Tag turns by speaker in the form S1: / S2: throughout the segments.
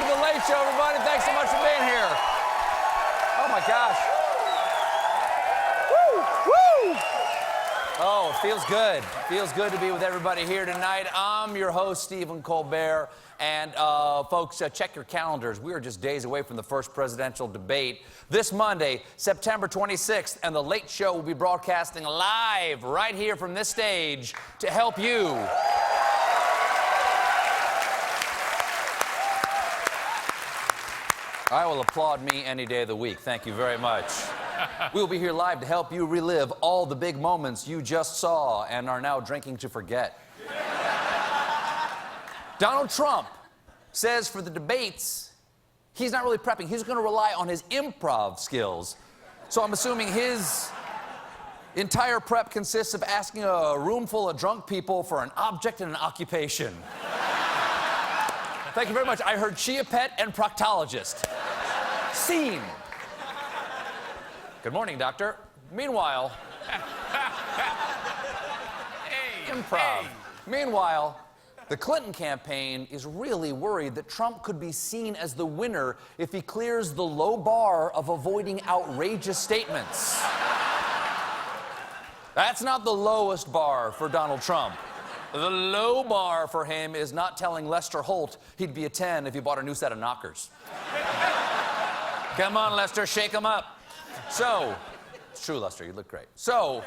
S1: Welcome to The Late Show, everybody. Thanks so much for being here. Oh, my gosh. Woo! Woo! Oh, it feels good. It feels good to be with everybody here tonight. I'm your host, Stephen Colbert. And, folks, check your calendars. We are just days away from the first presidential debate. This Monday, September 26th, and The Late Show will be broadcasting live right here from this stage to help you. I will applaud me any day of the week. Thank you very much. We'll be here live to help you relive all the big moments you just saw and are now drinking to forget. Donald Trump says for the debates, he's not really prepping. He's going to rely on his improv skills. So I'm assuming his entire prep consists of asking a room full of drunk people for an object and an occupation. Thank you very much. I heard chia pet and proctologist. Scene. Good morning, doctor. Meanwhile... Improv. Meanwhile, the Clinton campaign is really worried that Trump could be seen as the winner if he clears the low bar of avoiding outrageous statements. That's not the lowest bar for Donald Trump. The low bar for him is not telling Lester Holt he'd be a 10 if he bought a new set of knockers. Come on, Lester, shake him up. So, it's true, Lester, you look great. So,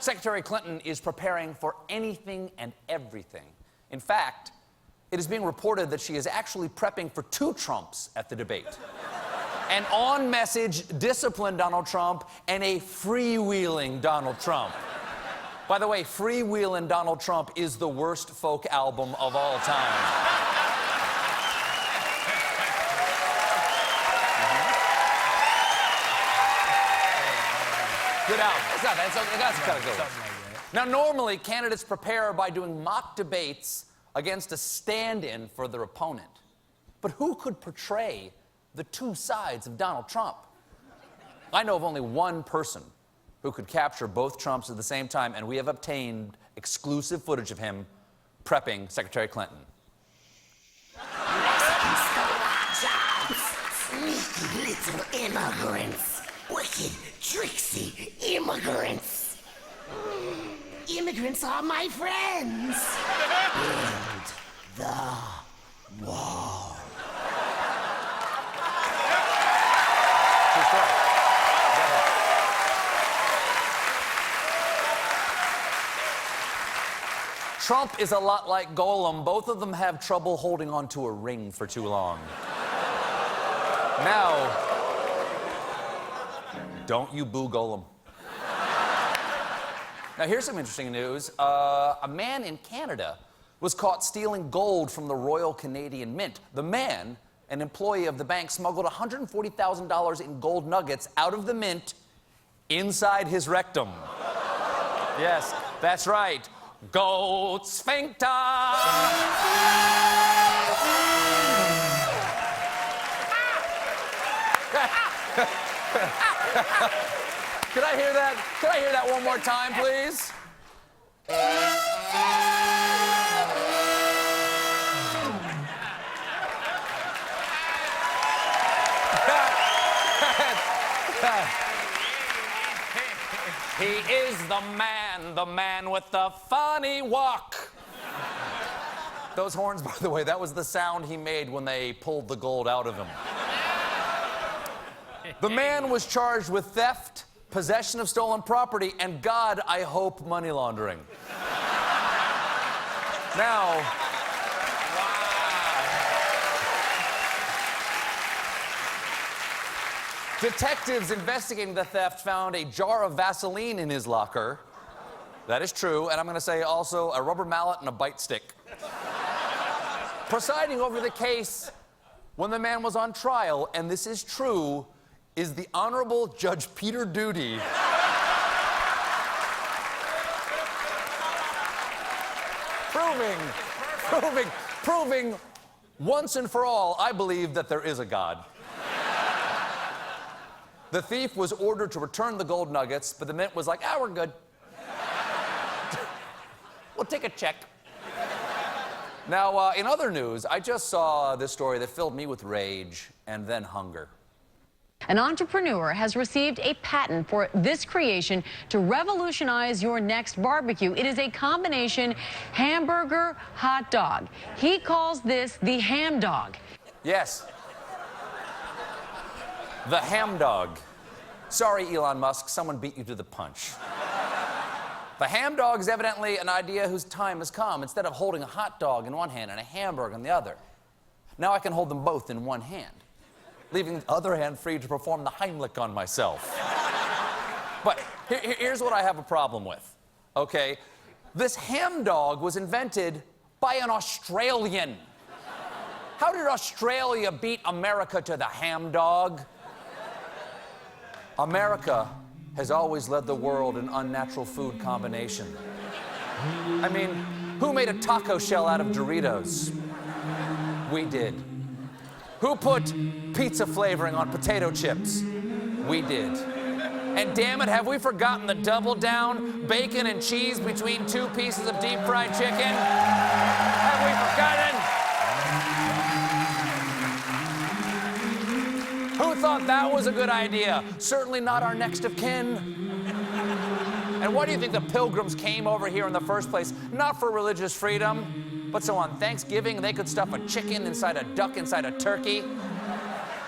S1: Secretary Clinton is preparing for anything and everything. In fact, it is being reported that she is actually prepping for 2 Trumps at the debate. An on-message, disciplined Donald Trump and a freewheeling Donald Trump. By the way, Freewheelin' Donald Trump is the worst folk album of all time. Good album. It's not bad. That's kind of good. Now, normally, candidates prepare by doing mock debates against a stand-in for their opponent. But who could portray the 2 sides of Donald Trump? I know of only one person who could capture both Trumps at the same time, and we have obtained exclusive footage of him prepping Secretary Clinton.
S2: Sneaky little immigrants. Wicked, tricksy immigrants. Immigrants are my friends. Build the wall.
S1: Trump is a lot like Gollum. Both of them have trouble holding on to a ring for too long. Now, don't you boo Gollum. Now, here's some interesting news. A man in Canada was caught stealing gold from the Royal Canadian Mint. The man, an employee of the bank, smuggled $140,000 in gold nuggets out of the mint inside his rectum. Yes, that's right. Goat sphincter! Could I hear that? Could I hear that one more time, please? He is the man with the funny walk. Those horns, by the way, that was the sound he made when they pulled the gold out of him. The man was charged with theft, possession of stolen property, and, God, I hope, money laundering. Now, detectives investigating the theft found a jar of Vaseline in his locker. That is true, and I'm going to say also a rubber mallet and a bite stick. Presiding over the case when the man was on trial, and this is true, is the Honorable Judge Peter Duty. Proving once and for all, I believe that there is a God. The thief was ordered to return the gold nuggets, but the mint was like, we're good. We'll take a check. Now, in other news, I just saw this story that filled me with rage and then hunger.
S3: An entrepreneur has received a patent for this creation to revolutionize your next barbecue. It is a combination hamburger hot dog. He calls this the ham dog.
S1: Yes. The ham dog. Sorry, Elon Musk, someone beat you to the punch. The ham dog is evidently an idea whose time has come. Instead of holding a hot dog in one hand and a hamburger in the other, now I can hold them both in one hand, leaving the other hand free to perform the Heimlich on myself. But here's what I have a problem with, okay? This ham dog was invented by an Australian. How did Australia beat America to the ham dog? America has always led the world in unnatural food combination. I mean, who made a taco shell out of Doritos? We did. Who put pizza flavoring on potato chips? We did. And damn it, have we forgotten the double down bacon and cheese between two pieces of deep fried chicken? Have we forgotten? Who thought that was a good idea? Certainly not our next of kin. And why do you think the Pilgrims came over here in the first place? Not for religious freedom, but so on Thanksgiving they could stuff a chicken inside a duck inside a turkey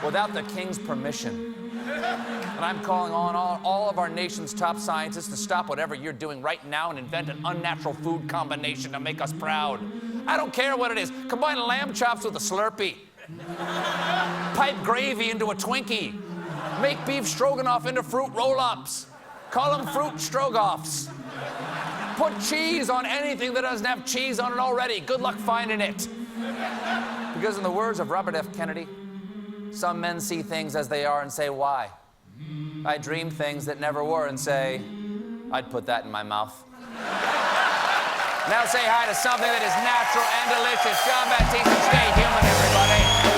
S1: without the king's permission. And I'm calling on all of our nation's top scientists to stop whatever you're doing right now and invent an unnatural food combination to make us proud. I don't care what it is. Combine lamb chops with a Slurpee. Pipe gravy into a Twinkie. Make beef stroganoff into fruit roll-ups. Call them fruit strogoffs. Put cheese on anything that doesn't have cheese on it already. Good luck finding it. Because in the words of Robert F. Kennedy, some men see things as they are and say, why? I dream things that never were and say, I'd put that in my mouth. Now say hi to something that is natural and delicious. John Baptiste, stay human, everybody.